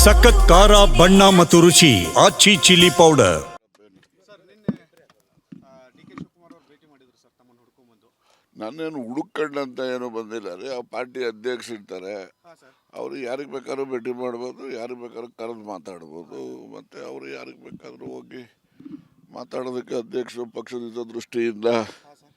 ಸಖತ್ ಖಾರ ಬಣ್ಣ ಮತ್ತು ರುಚಿ ಆಚಿ ಚಿಲ್ಲಿ ಪೌಡರ್. ಸರ್ ನಿನ್ನೆ ಡಿ ಕೆ ಶಿವಕುಮಾರ್ ಅವರು ಭೇಟಿ ಮಾಡಿದ್ರು ಸರ್ ತಮ್ಮನ್ನು ಹುಡ್ಕೊಂಡ್ಬಂದು. ನನ್ನೇನು ಹುಡುಕಂಡಂತ ಏನು ಬಂದಿಲ್ಲ ರೀ. ಆ ಪಾರ್ಟಿ ಅಧ್ಯಕ್ಷ ಇರ್ತಾರೆ, ಹಾಂ ಸರ್. ಅವರು ಯಾರಿಗೆ ಬೇಕಾದ್ರೂ ಭೇಟಿ ಮಾಡ್ಬೋದು, ಯಾರಿಗೆ ಬೇಕಾದ್ರೂ ಕರೆದು ಮಾತಾಡ್ಬೋದು. ಮತ್ತು ಅವರು ಯಾರಿಗೆ ಬೇಕಾದರೂ ಹೋಗಿ ಮಾತಾಡೋದಕ್ಕೆ ಅಧ್ಯಕ್ಷರು ಪಕ್ಷದ ದೃಷ್ಟಿಯಿಂದ ಹಾಂ ಸರ್.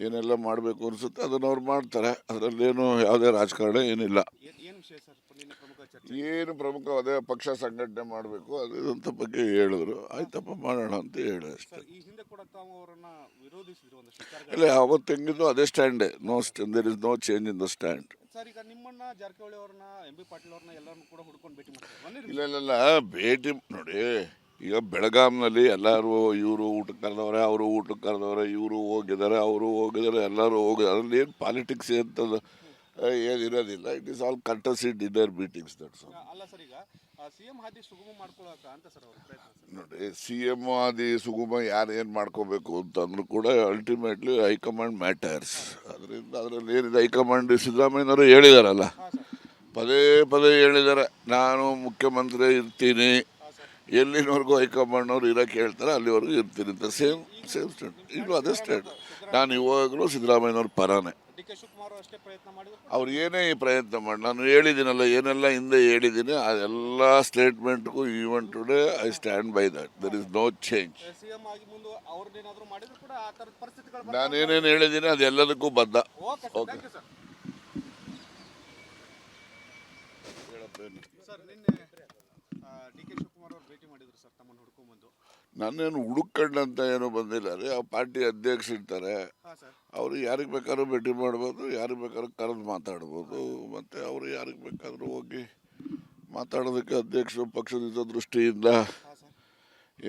ಏನೆಲ್ಲ ಮಾಡಬೇಕು ಅನಿಸುತ್ತೆ ಅದನ್ನು ಅವ್ರು ಮಾಡ್ತಾರೆ. ಅದರಲ್ಲೇನು ಯಾವುದೇ ರಾಜಕಾರಣ ಏನಿಲ್ಲ. ಏನು ವಿಷಯ ಸರ್ ನಿನ್ನೆ ಪ್ರಮುಖ ಚರ್ಚೆ? ಏನು ಪ್ರಮುಖ ಅದೇ ಪಕ್ಷ ಸಂಘಟನೆ ಮಾಡಬೇಕು ಅದಂತ ಬಗ್ಗೆ ಹೇಳಿದ್ರು. ಆಯ್ತಪ್ಪ ಮಾಡೋಣ ಅಂತ ಹೇಳಿ ಅಷ್ಟೇ. ಸರ್ ಈ ಹಿಂದೆ ಕೂಡ ತಾವು ಅವರನ್ನ ವಿರೋಧಿಸಿದ್ರು ಒಂದಷ್ಟು ವಿಚಾರಗಳು. ಇಲ್ಲ, ಅವತ್ತು ಹೆಂಗಿದ್ದು ಅದೇ ಸ್ಟ್ಯಾಂಡೇ. There is no change in the stand. Sir ಈಗ ನಿಮ್ಮನ್ನ ಜಾರಕಿಹೊಳಿ ಅವ್ರನ್ನ ಎಂ ಬಿ ಪಾಟೀಲ್ ಅವ್ರನ್ನ ಎಲ್ಲರನ್ನು ಕೂಡ ಹುಡ್ಕೊಂಡು ಭೇಟಿ ಮಾಡ್ತಾರೆ. ಇಲ್ಲ ಭೇಟಿ ನೋಡಿ. ಈಗ ಬೆಳಗಾಂನಲ್ಲಿ ಎಲ್ಲರೂ ಇವರು ಊಟಕ್ಕೆ ಕರೆದವ್ರೆ, ಅವರು ಊಟಕ್ಕೆ ಕರೆದವ್ರೆ, ಇವರು ಹೋಗಿದ್ದಾರೆ, ಅವರು ಹೋಗಿದ್ದಾರೆ, ಎಲ್ಲರೂ ಹೋಗಿದ್ದಾರೆ. ಅದ್ರಲ್ಲಿ ಏನು ಪಾಲಿಟಿಕ್ಸ್ ಅಂತದ್ದು ಏನಿರೋದಿಲ್ಲ. It is all courtesy dinner meetings. That's all. ಅಲ್ಲ ಸರ್, ಈಗ ಸಿ ಎಂ ಹಾದಿ ಸುಗಮ ಮಾಡ್ಕೊಳಕ ಅಂತ ಸರ್ ಅವ್ರ ಪ್ರಯತ್ನ ಸರ್. ನೋಡಿ, ಸಿ ಎಂ ಆದಿ ಸುಗಮ ಯಾರು ಏನು ಮಾಡ್ಕೋಬೇಕು ಅಂತಂದ್ರೂ ಕೂಡ ಅಲ್ಟಿಮೇಟ್ಲಿ ಹೈಕಮಾಂಡ್ ಮ್ಯಾಟರ್ಸ್. ಅದರಿಂದ ಅದರಲ್ಲಿ ಏನಿದೆ, ಹೈಕಮಾಂಡ್ ಸಿದ್ದರಾಮಯ್ಯನವರು ಹೇಳಿದಾರಲ್ಲ, ಹಾಂ ಸರ್. ಪದೇ ಪದೇ ಹೇಳಿದ್ದಾರೆ, ನಾನು ಮುಖ್ಯಮಂತ್ರಿ ಇರ್ತೀನಿ, ಎಲ್ಲಿನವರೆಗೂ ಹೈಕಮಾಂಡ್ನವ್ರು ಇರೋಕ್ಕೆ ಹೇಳ್ತಾರೆ ಅಲ್ಲಿವರೆಗೂ ಇರ್ತೀನಿ ಅಂತ. ಸೇಮ್ ಸ್ಟೇಟ್ ಈಗಲೂ ಅದೇ ಸ್ಟೇಟ್. ನಾನು ಇವಾಗಲೂ ಸಿದ್ದರಾಮಯ್ಯನವ್ರ ಪರಾನೇ. ಡಿ ಕೆ ಶಿವಕುಮಾರ್ ಅಷ್ಟೇ ಪ್ರಯತ್ನ ಮಾಡಿದ್ರು. ಅವ್ರು ಏನೇ ಈ ಪ್ರಯತ್ನ ಮಾಡಿ, ನಾನು ಹೇಳಿದ್ದೀನಲ್ಲ ಏನೆಲ್ಲ ಹಿಂದೆ ಹೇಳಿದ್ದೀನಿ, ಅದೆಲ್ಲ ಸ್ಟೇಟ್ಮೆಂಟ್ಗೂ even today I stand by that. There is no change. C M ಆಗಿ ಮುಂದೆ ಅವ್ರದ್ದೇನಾದ್ರು ಮಾಡಿದ್ರು ಕೂಡ ಆ ಥರದ ಪರಿಸ್ಥಿತಿಗಳು ನಾನೇನೇನು ಹೇಳಿದ್ದೀನಿ ಅದೆಲ್ಲದಕ್ಕೂ ಬದ್ಧ. Okay thank you sir. Sir ನಿನ್ನೆ ಡಿ ಕೆ ಶಿವಕುಮಾರ್ ಅವರು ಭೇಟಿ ಮಾಡಿದ್ರು ಸರ್ ತಮ್ಮನ್ನು ಹುಡ್ಕೊಂಡ್ಬಂದು. ನನ್ನೇನು ಹುಡುಕಂಡಂತ ಏನು ಬಂದಿಲ್ಲ ರೀ. ಆ ಪಾರ್ಟಿ ಅಧ್ಯಕ್ಷ ಇರ್ತಾರೆ, ಹಾಂ ಸರ್. ಅವರು ಯಾರಿಗೆ ಬೇಕಾದ್ರೂ ಭೇಟಿ ಮಾಡ್ಬೋದು, ಯಾರಿಗೆ ಬೇಕಾದ್ರೂ ಕರೆದು ಮಾತಾಡ್ಬೋದು. ಮತ್ತು ಅವರು ಯಾರಿಗೆ ಬೇಕಾದರೂ ಹೋಗಿ ಮಾತಾಡೋದಕ್ಕೆ ಅಧ್ಯಕ್ಷರು ಪಕ್ಷದ ದೃಷ್ಟಿಯಿಂದ ಹಾಂ ಸರ್.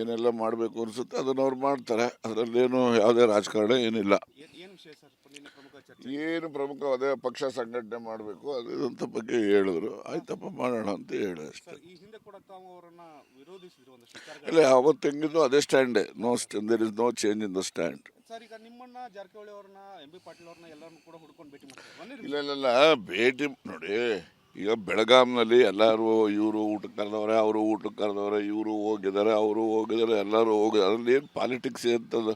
ಏನೆಲ್ಲ ಮಾಡಬೇಕು ಅನಿಸುತ್ತೆ ಅದನ್ನು ಅವ್ರು ಮಾಡ್ತಾರೆ. ಅದರಲ್ಲೇನು ಯಾವುದೇ ರಾಜಕಾರಣ ಏನಿಲ್ಲ. ಏನು ವಿಷಯ ಸರ್ ನಿನ್ನೆ ಪ್ರಮುಖ ಚರ್ಚೆ? ಏನು ಪ್ರಮುಖ ಅದೇ ಪಕ್ಷ ಸಂಘಟನೆ ಮಾಡಬೇಕು ಅದಂತ ಬಗ್ಗೆ ಹೇಳಿದ್ರು. ಆಯ್ತಪ್ಪ ಮಾಡೋಣ ಅಂತ ಹೇಳಿ ಅಷ್ಟೇ. ಸರ್ ಈ ಹಿಂದೆ ಕೂಡ ತಾವು ಅವರನ್ನ ವಿರೋಧಿಸಿದ್ರು ಒಂದಷ್ಟು ವಿಚಾರಗಳು. ಇಲ್ಲ, ಅವತ್ತು ಹೆಂಗಿದ್ದು ಅದೇ ಸ್ಟ್ಯಾಂಡೇ. There is no change in the stand. Sir ಈಗ ನಿಮ್ಮನ್ನ ಜಾರಕಿಹೊಳಿ ಅವ್ರನ್ನ ಎಂ ಬಿ ಪಾಟೀಲ್ ಅವ್ರನ್ನ ಎಲ್ಲರನ್ನು ಕೂಡ ಹುಡ್ಕೊಂಡು ಭೇಟಿ ಮಾಡ್ತಾರೆ. ಇಲ್ಲ ಭೇಟಿ ನೋಡಿ. ಈಗ ಬೆಳಗಾಂನಲ್ಲಿ ಎಲ್ಲರೂ ಇವರು ಊಟಕ್ಕೆ ಕರೆದವ್ರೆ, ಅವರು ಊಟಕ್ಕೆ ಕರೆದವ್ರೆ, ಇವರು ಹೋಗಿದ್ದಾರೆ, ಅವರು ಹೋಗಿದ್ದಾರೆ, ಎಲ್ಲರೂ ಹೋಗಿದ್ದಾರೆ. ಅದ್ರಲ್ಲಿ ಏನು ಪಾಲಿಟಿಕ್ಸ್ ಅಂತದ್ದು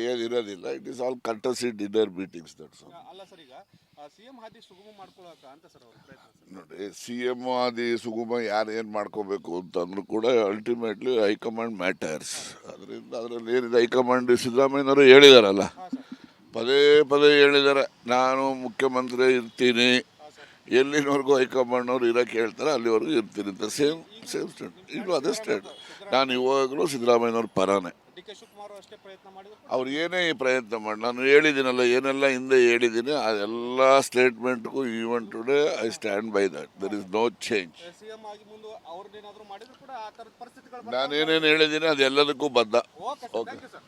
ಏನಿರೋದಿಲ್ಲ. It is all courtesy dinner meetings. That's all. ಅಲ್ಲ ಸರ್, ಈಗ ಸಿ ಎಂ ಹಾದಿ ಸುಗಮ ಮಾಡ್ಕೊಳಕ ಅಂತ ಸರ್ ಅವ್ರ ಪ್ರಯತ್ನ ಸರ್. ನೋಡಿ, ಸಿ ಎಂ ಆದಿ ಸುಗಮ ಯಾರು ಏನು ಮಾಡ್ಕೋಬೇಕು ಅಂತಂದ್ರೂ ಕೂಡ ಅಲ್ಟಿಮೇಟ್ಲಿ ಹೈಕಮಾಂಡ್ ಮ್ಯಾಟರ್ಸ್. ಅದರಿಂದ ಅದರಲ್ಲಿ ಏನಿದೆ, ಹೈಕಮಾಂಡ್ ಸಿದ್ದರಾಮಯ್ಯನವರು ಹೇಳಿದಾರಲ್ಲ, ಹಾಂ ಸರ್. ಪದೇ ಪದೇ ಹೇಳಿದ್ದಾರೆ, ನಾನು ಮುಖ್ಯಮಂತ್ರಿ ಇರ್ತೀನಿ, ಎಲ್ಲಿನವರೆಗೂ ಹೈಕಮಾಂಡ್ನವ್ರು ಇರೋಕ್ಕೆ ಹೇಳ್ತಾರೆ ಅಲ್ಲಿವರೆಗೂ ಇರ್ತೀನಿ ಅಂತ. ಸೇಮ್ ಸ್ಟೇಟ್ ಈಗಲೂ ಅದೇ ಸ್ಟೇಟ್. ನಾನು ಇವಾಗಲೂ ಸಿದ್ದರಾಮಯ್ಯನವ್ರ ಪರಾನೇ. ಡಿ ಕೆ ಶಿವಕುಮಾರ್ ಅಷ್ಟೇ ಪ್ರಯತ್ನ ಮಾಡಿದ್ರು. ಅವ್ರು ಏನೇ ಈ ಪ್ರಯತ್ನ ಮಾಡಿ, ನಾನು ಹೇಳಿದ್ದೀನಲ್ಲ ಏನೆಲ್ಲ ಹಿಂದೆ ಹೇಳಿದ್ದೀನಿ ಅದೆಲ್ಲ ಸ್ಟೇಟ್ಮೆಂಟ್ಗೂ even today I stand by that. There is no change. C M ಆಗಿ ಮುಂದೆ ಅವ್ರದ್ದೇನಾದ್ರು ಮಾಡಿದ್ರು ಕೂಡ ಆ ಥರದ ಪರಿಸ್ಥಿತಿಗಳು ನಾನೇನೇನು ಹೇಳಿದ್ದೀನಿ ಅದೆಲ್ಲದಕ್ಕೂ ಬದ್ಧ. Okay thank you sir.